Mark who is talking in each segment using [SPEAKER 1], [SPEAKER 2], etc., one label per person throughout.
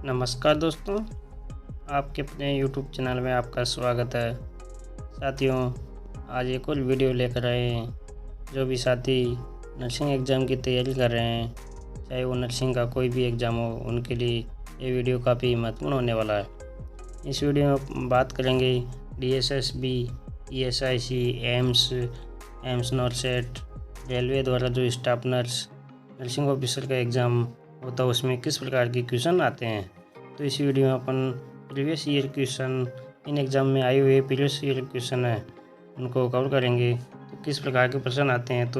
[SPEAKER 1] नमस्कार दोस्तों, आपके अपने YouTube चैनल में आपका स्वागत है। साथियों, आज एक और वीडियो लेकर आए हैं। जो भी साथी नर्सिंग एग्ज़ाम की तैयारी कर रहे हैं, चाहे वो नर्सिंग का कोई भी एग्ज़ाम हो, उनके लिए ये वीडियो काफ़ी महत्वपूर्ण होने वाला है। इस वीडियो में हम बात करेंगे DSSB, ESIC, AIIMS NORCET, railway द्वारा जो स्टाफ नर्स नर्सिंग ऑफिसर का एग्ज़ाम होता है उसमें किस प्रकार के क्वेश्चन आते हैं। तो इस वीडियो में अपन प्रीवियस ईयर क्वेश्चन, इन एग्ज़ाम में आए हुए प्रीवियस ईयर क्वेश्चन है उनको कवर करेंगे। तो किस प्रकार के प्रश्न आते हैं, तो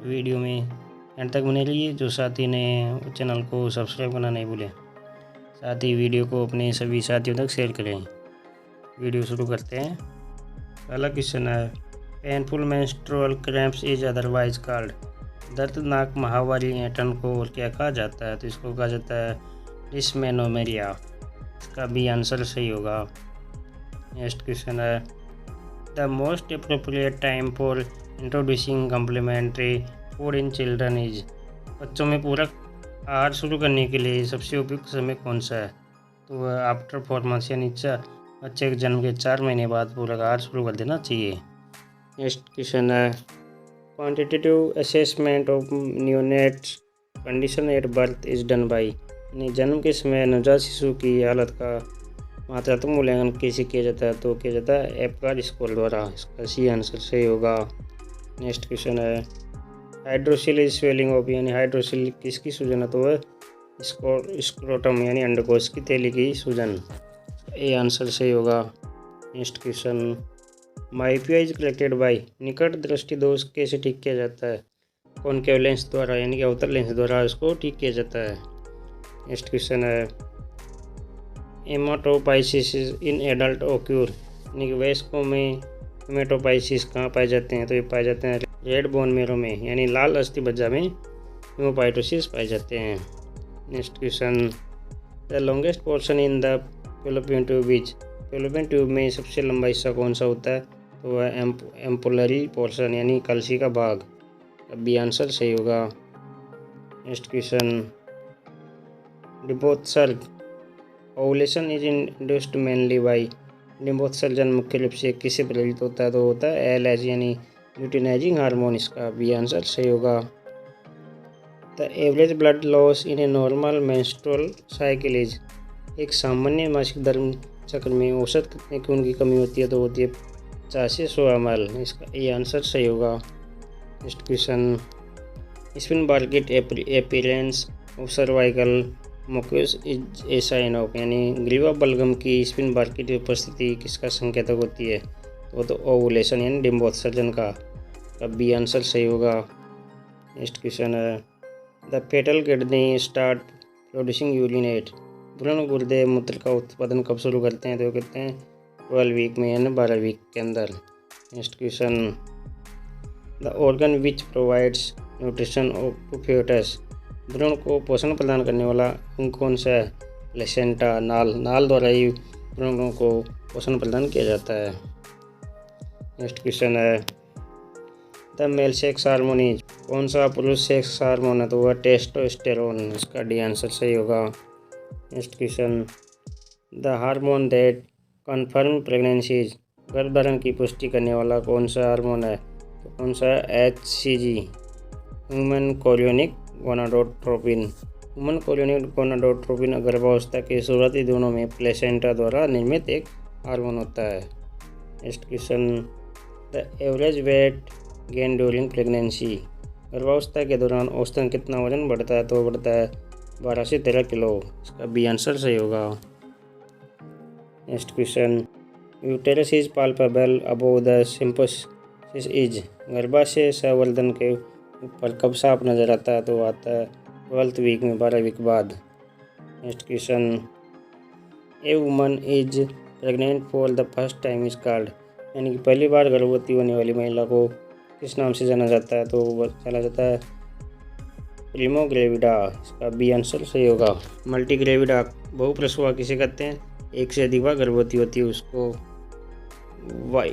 [SPEAKER 1] वीडियो में एंड तक बने रहिए। जो साथी ने चैनल को सब्सक्राइब करना नहीं भूलें, साथ ही वीडियो को अपने सभी साथियों तक शेयर करें। वीडियो शुरू करते हैं। पहला क्वेश्चन है, painful menstrual cramps is otherwise called. दर्दनाक माहवारी ऐंठन को और क्या कहा जाता है, तो इसको कहा जाता है डिस्मेनोमेरिया। इसका भी आंसर सही होगा। नेक्स्ट क्वेश्चन है, the most appropriate time for introducing complementary food in children is. बच्चों में पूरक आहार शुरू करने के लिए सबसे उपयुक्त समय कौन सा है, तो वह आफ्टर 4 months यानी बच्चे के जन्म के 4 महीने बाद पूरक आहार शुरू कर देना चाहिए। नेक्स्ट क्वेश्चन है, quantitative assessment of neonates condition at birth is done by. यानी जन्म के समय नवजात शिशु की हालत का मात्रात्मक मूल्यांकन कैसे किया जाता है, तो किया जाता है एपगार स्कोर द्वारा। इसका सी आंसर सही होगा। नेक्स्ट क्वेश्चन है, हाइड्रोसिल इज स्वेलिंग ऑफ। यानी हाइड्रोसिल किसकी सूजन है, तो वह स्क्रोटम यानी अंडकोश की थैली की सूजन। ये आंसर सही होगा। Next question, माइपिया is collected by. निकट दृष्टि दोष कैसे ठीक किया जाता है, कॉनकेव लेंस द्वारा यानी कि अवतल लेंस द्वारा इसको ठीक किया जाता है। नेक्स्ट क्वेश्चन है, हेमाटोपाइसिस इन एडल्ट ओक्यूर। यानी कि वयस्कों में हेमाटोपाइसिस कहाँ पाए जाते हैं, तो ये पाए जाते हैं रेड बोन मेरो में यानी लाल अस्थि मज्जा में हेमोपाइटोसिस पाए जाते हैं। Next question, the longest portion in the fallopian tube is. Fallopian tube में सबसे लंबा हिस्सा कौन सा होता है, तो वह एम्पुलरी पोर्शन यानी कलसी का भाग। अब भी आंसर सही होगा। नेक्स्ट क्वेश्चन, डिम्बोत्सर्ग ovulation is induced mainly by. डिम्बोत्सर्जन मुख्य रूप से किससे प्रेरित होता है, तो होता है LH यानी ल्यूटिनाइजिंग हार्मोन। इसका भी आंसर सही होगा। The average blood loss in a normal menstrual cycle is. एक सामान्य मासिक धर्म चक्र में औसत कितने खून की कमी होती है, तो होती है 50 से 100 ml। इसका ये आंसर सही होगा। Next question, spinnbarkeit appearance of cervical mucus is a sign of. यानी ग्रीवा बलगम की स्पिन बार्केट की उपस्थिति किसका संकेतक होती है, वो तो ओवुलेशन यानी डिम्बोत्सर्जन का। अब भी आंसर सही होगा। नेक्स्ट क्वेश्चन है, the fetal kidney start producing urinate. भ्रूण गुर्दे मूत्र का उत्पादन कब शुरू करते हैं, तो कहते हैं 12 वीक में यानी 12 वीक के अंदर। Next question, the organ which provides nutrition to fetus. भ्रूण को पोषण प्रदान करने वाला अंग कौन सा है, प्लेसेंटा नाल द्वारा ही भ्रूणों को पोषण प्रदान किया जाता है। नेक्स्ट क्वेश्चन है, the male sex hormone is. कौन सा पुरुष सेक्स हार्मोन है, तो वह टेस्टोस्टेरोन। इसका डी आंसर सही होगा। Next question, the hormone that confirm pregnancy is. गर्भधारण की पुष्टि करने वाला कौन सा हार्मोन है, तो कौन सा HCG human chorionic gonadotropin. Human chorionic gonadotropin गर्भावस्था के शुरुआती दिनों में प्लेसेंटा द्वारा निर्मित एक हार्मोन होता है। Next question, the average weight gain during pregnancy. गर्भावस्था के दौरान औसतन कितना वजन बढ़ता है, तो बढ़ता है 12 से 13 किलो। इसका भी आंसर सही होगा। Next question, uterus is palpable above the symphysis is. गर्भाशय संवर्धन के ऊपर कब साफ नजर आता है, तो आता है 12th वीक में 12 वीक बाद। Next question, a woman is pregnant for the first time is called. यानी कि पहली बार गर्भवती होने वाली महिला को किस नाम से जाना जाता है, तो वो चला जाता है प्रीमो ग्रेविडा। इसका भी आंसर सही होगा। मल्टी ग्रेविडा बहुप्रसवा किसे कहते हैं, एक से अधिक बार गर्भवती होती है उसको।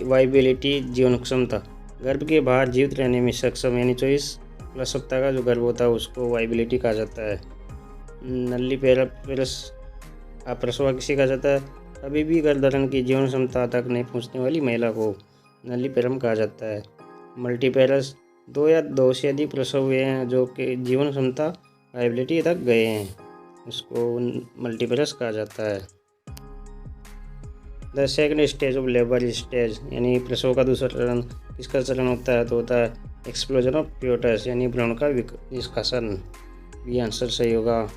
[SPEAKER 1] वाइबिलिटी जीवन क्षमता, गर्भ के बाहर जीवित रहने में सक्षम यानी 24+ सप्ताह का जो गर्भ होता है उसको वाइबिलिटी कहा जाता है। नल्लीपेरस अप्रसवा किसे कहा जाता है? अभी भी गर्भधारण की जीवन क्षमता तक नहीं पहुंचने वाली महिला को नलीपेरम कहा जाता है। मल्टीपेरस 2 या 2 से अधिक प्रसव हुए हैं जो कि जीवन क्षमता वाइबिलिटी तक गए हैं, उसको मल्टीपेरस कहा जाता है। The second stage of labour stage यानी प्रसव का दूसरा चरण किसका चरण होता है? तो होता है एक्सप्लोजन ऑफ फ्यूटस यानी भ्रूण का निष्कासन। ये आंसर सही होगा।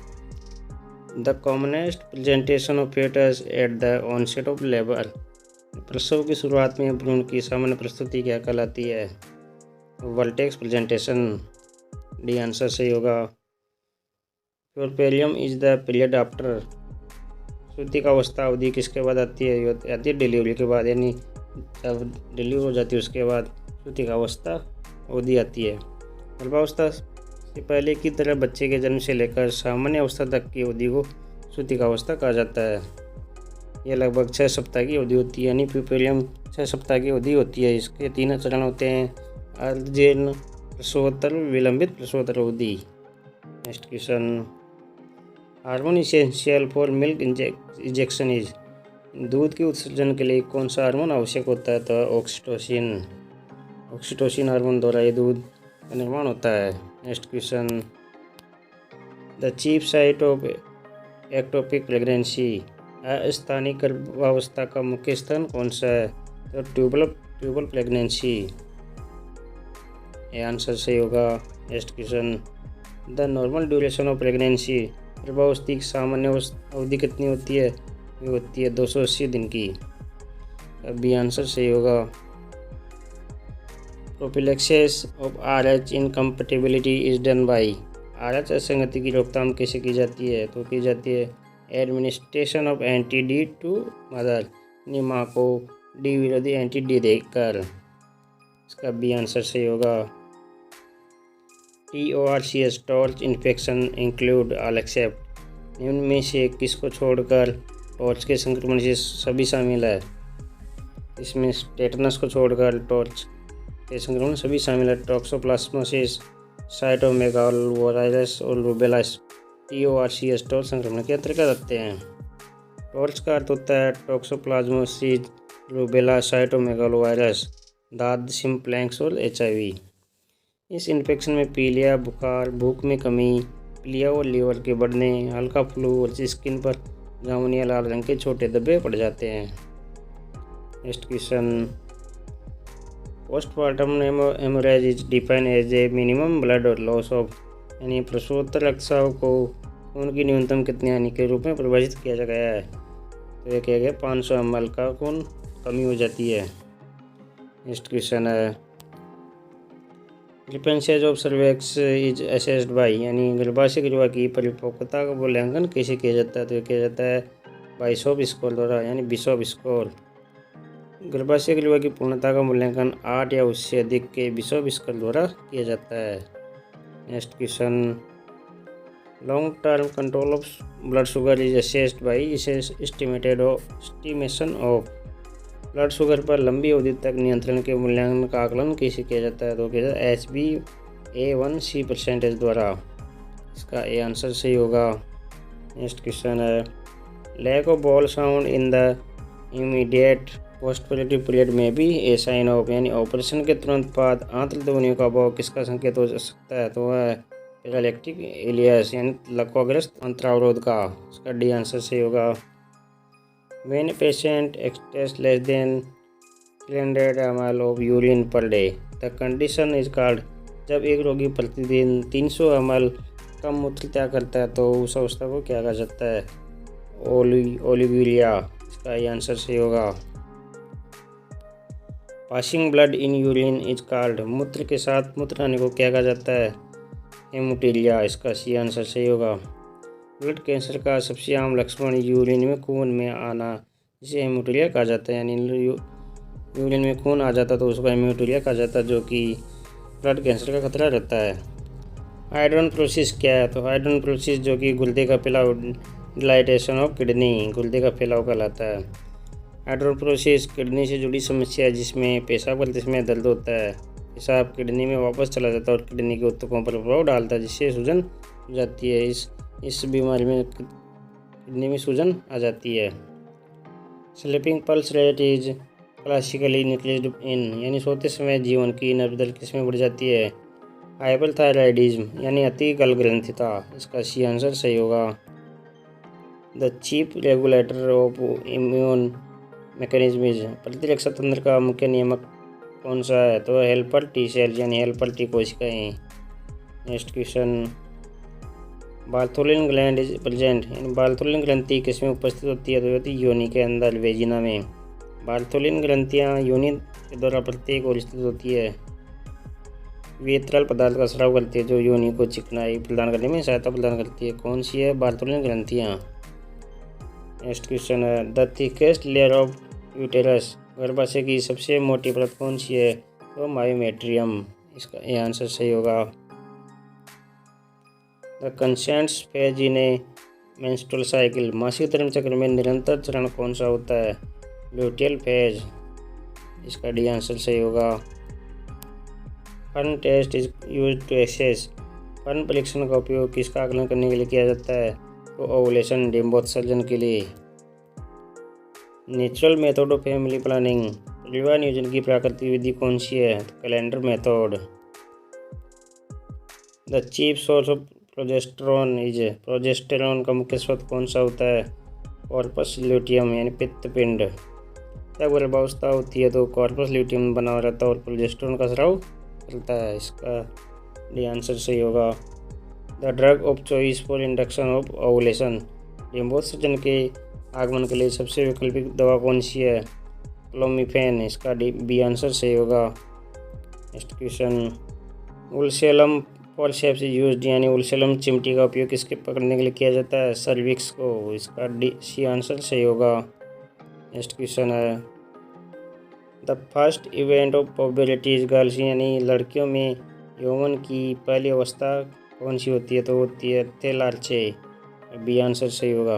[SPEAKER 1] The commonest presentation of fetus at the onset of labour, प्रसव की शुरुआत में भ्रूण की सामान्य प्रस्तुति क्या कहलाती है? Vertex presentation. डी आंसर सही होगा। प्यूरपेरियम इज द पीरियड आफ्टर, सूतिका अवस्था अवधि किसके बाद आती है? आती है डिलीवरी के बाद, यानी जब डिलीवरी हो जाती है उसके बाद सूतिका अवस्था अवधि आती है। गर्भावस्था से पहले की तरह बच्चे के जन्म से लेकर सामान्य अवस्था तक की अवधि को सूतिका अवस्था कहा जाता है। यह लगभग 6 सप्ताह की अवधि होती है, यानी प्यूपेरियम 6 सप्ताह की अवधि होती है। इसके 3 चरण होते हैं, अर्धजीर्ण प्रसवोत्तर, विलंबित प्रसवोत्तर अवधि। Next question, hormone essential for milk injection is, दूध के उत्सर्जन के लिए कौन सा हार्मोन आवश्यक होता है? तो ऑक्सीटोसिन। ऑक्सीटोसिन हार्मोन द्वारा ये दूध का निर्माण होता है। Next question, the chief site of ectopic pregnancy, अस्थानिक गर्भावस्था का मुख्य स्थान कौन सा है? तो ट्यूबल प्रेगनेंसी। ये आंसर सही होगा। Next question, the normal duration of pregnancy, गर्भावस्था की सामान्य अवधि कितनी होती है? ये होती है 280 दिन की। अभी आंसर सही होगा। Prophylaxis of RH incompatibility is done by, RH असंगति की रोकथाम कैसे की जाती है? तो की जाती है administration of anti D to mother, माँ को डी विरोधी एंटी डी देकर। इसका बी आंसर सही होगा। TORCH torch infection include all except, निम्न में से किसको छोड़कर टॉर्च के संक्रमण से सभी शामिल है? इसमें टेटनस को छोड़कर टॉर्च के संक्रमण सभी शामिल है। टॉक्सोप्लाज्मोसिस, साइटोमेगालोवायरस और रूबेला TORCH टॉर्च संक्रमण के अंतर्गत आते हैं। टॉर्च का अर्थ होता है टॉक्सोप्लाज्मोसिस, रूबेला, साइटोमेगालोवायरस, दाद सिम्प्लेक्स और HIV। इस इन्फेक्शन में पीलिया, बुखार, भूख में कमी, पीलिया और लीवर के बढ़ने, हल्का फ्लू और स्किन पर जामुनी या लाल रंग के छोटे धब्बे पड़ जाते हैं। Next question, postmortem haemorrhage is defined as a minimum blood और लॉस ऑफ, यानी प्रसवोत्तर रक्तस्राव को खून की न्यूनतम कितनी हानि के रूप में परिभाषित किया गया है? तो ये किया गया 500 ml का खून कमी हो जाती है। नेक्स्ट क्वेश्चन है, dispenses of cervix is assessed by, यानी गर्भाशय ग्रीवा की परिपक्वता का मूल्यांकन कैसे किया जाता है? तो किया जाता है बाइशॉप स्कोर द्वारा, यानी बिशॉप स्कोर। गर्भाशय ग्रीवा की पूर्णता का मूल्यांकन 8 या उससे अधिक के बिशॉप स्कोर द्वारा किया जाता है। Next question, long term control of blood sugar is assessed by estimation of, blood sugar पर लंबी अवधि तक नियंत्रण के मूल्यांकन का आकलन कैसे किया जाता है? तो किया जाता है HbA1c परसेंटेज द्वारा। इसका ए आंसर सही होगा। नेक्स्ट क्वेश्चन है, lack of bowel sound in the immediate postoperative period में भी ए साइन ऑफ, यानी ऑपरेशन के तुरंत बाद आंत्र ध्वनियों का अभाव किसका संकेत हो सकता है? तो वह पैरालिटिक इलियस, यानी लकवाग्रस्त अंतरावरोध का। इसका डी आंसर सही होगा। When a patient exhales less than 300 ml of urine per day, the condition is called, जब एक रोगी प्रतिदिन 300 ml कम मूत्र त्याग करता है तो उस अवस्था को क्या कहा जाता है? ओलिगुरिया। इसका ये आंसर सही होगा। Passing blood in urine is called, मूत्र के साथ मूत्र आने को क्या कहा जाता है? हेमोटीलिया। इसका सी आंसर सही होगा। ब्लड कैंसर का सबसे आम लक्षण यूरिन में खून में आना, जिसे हेमोटीलिया कहा जाता है, यानी यूरिन में खून आ जाता तो उसको हेमोटीलिया कहा जाता है, जो कि ब्लड कैंसर का खतरा रहता है। हाइड्रोनेफ्रोसिस क्या है? तो हाइड्रोनेफ्रोसिस जो कि गुर्दे का फैलाव, डिलाइटेशन ऑफ किडनी, गुर्दे का फैलाव कहलाता है। हाइड्रोनेफ्रोसिस किडनी से जुड़ी समस्या है जिसमें पेशाब करते समय दर्द होता है, पेशाब किडनी में वापस चला जाता है और किडनी के ऊतकों पर प्रभाव डालता है जिससे सूजन हो जाती है। इस बीमारी में किडनी में सूजन आ जाती है। Sleeping pulse rate is classically increased इन, यानी सोते समय जीवन की नब्ज दर किसमें बढ़ जाती है? हाइपरथायराइडिज्म यानी अति गलग्रंथिता। इसका सी आंसर सही होगा। The chief regulator of immune mechanism is, प्रतिरक्षा तंत्र का मुख्य नियामक कौन सा है? तो हेल्पर टी सेल यानी हेल्पर टी कोशिकाएं। Next question, Bartholin gland is present, यानी बार्थोलिन ग्रंथि किसमें उपस्थित होती है? तो होती है योनि के अंदर, वेजिना में। बार्थोलिन ग्रंथियां योनि के द्वारा प्रत्येक ओर स्थित होती है। वे तरल पदार्थ का स्राव करती है जो योनि को चिकनाई प्रदान करने में सहायता प्रदान करती है। कौन सी है बार्थोलिन ग्रंथियां? नेक्स्ट क्वेश्चन है, the thickest layer of uterus, गर्भाशय की सबसे मोटी परत कौन सी है? तो मायोमेट्रियम। इसका ये आंसर सही होगा। The consents phase in A menstrual cycle, मासिक धर्म चक्र में निरंतर चरण कौन सा होता है? Luteal phase. इसका डी आंसर सही होगा। Fern test is use to assess, fern परीक्षण का उपयोग किसका आकलन करने के लिए किया जाता है? तो ओवुलेशन, डिंबोत्सर्जन के लिए। Natural method of family planning, परिवार नियोजन की प्राकृतिक विधि कौन सी है? Calendar method. The chief source of progesterone is, progesterone का मुख्य स्रोत कौन सा होता है? कॉर्पस ल्यूटियम यानी पित्तपिंड। जब गर्भावस्था होती है तो कॉर्पस ल्यूटियम बना रहता है और प्रोजेस्टेरॉन का स्राव चलता है। इसका डी आंसर सही होगा। The drug of choice for induction of ovulation, डिंबोत्सर्जन के आगमन के लिए सबसे वैकल्पिक दवा कौन सी है? क्लोमिफेन। इसका बी आंसर सही होगा। नेक्स्ट क्वेश्चन, उल्सेलम फॉर्सेप्स यूज्ड, यानी उल्सेलम चिमटी का उपयोग किसके पकड़ने के लिए किया जाता है? सर्विक्स को। इसका सी आंसर सही होगा। नेक्स्ट क्वेश्चन है, the first event of puberty is girls, यानी लड़कियों में यौवन की पहली अवस्था कौन सी होती है? तो होती है तेलार्चे। बी आंसर सही होगा।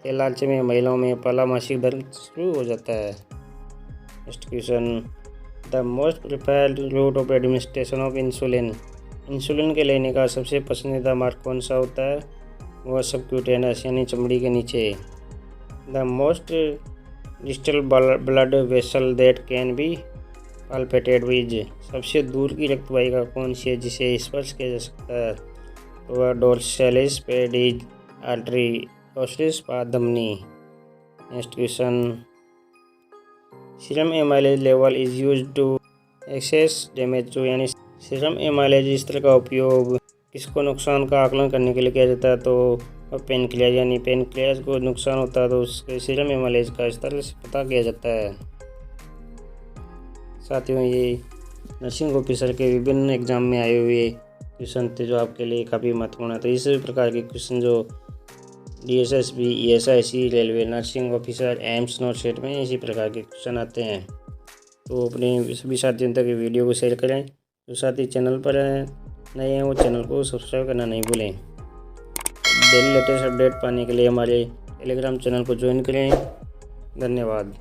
[SPEAKER 1] तेलार्चे में महिलाओं में पहला मासिक धर्म शुरू हो जाता है। Next question, the most preferred route of administration of insulin, insulin के लेने का सबसे पसंदीदा मार्ग कौन सा होता है? वह सबक्यूटेनस यानी चमड़ी के नीचे। The most distal blood vessel that can be palpated with, सबसे दूर की रक्त वाहिका कौन सी है जिसे स्पर्श किया जा सकता है? तो वह डोर्सालिस पेडिज आर्टरी, डोर्सालिस पादधमनी। Next question, serum amylase level is used to assess damage to, यानी सीरम एमाइलेज स्तर का उपयोग किसको नुकसान का आकलन करने के लिए किया जाता है? तो पेनक्रियाज, यानी पेनक्रियाज को नुकसान होता है तो उसके सीरम एमाइलेज का स्तर पता किया जाता है। साथियों, ये नर्सिंग ऑफिसर के विभिन्न एग्जाम में आए हुए क्वेश्चन थे जो आपके लिए काफ़ी महत्वपूर्ण है। तो इस प्रकार के क्वेश्चन जो DSSB, ESIC, railway, nursing officer, AIIMS, not में इसी प्रकार के क्वेश्चन आते हैं। तो अपने सभी साथियों तक वीडियो को शेयर करें। जो साथी चैनल पर नए हैं वो चैनल को सब्सक्राइब करना नहीं भूलें। डेली लेटेस्ट अपडेट पाने के लिए हमारे टेलीग्राम चैनल को ज्वाइन करें। धन्यवाद।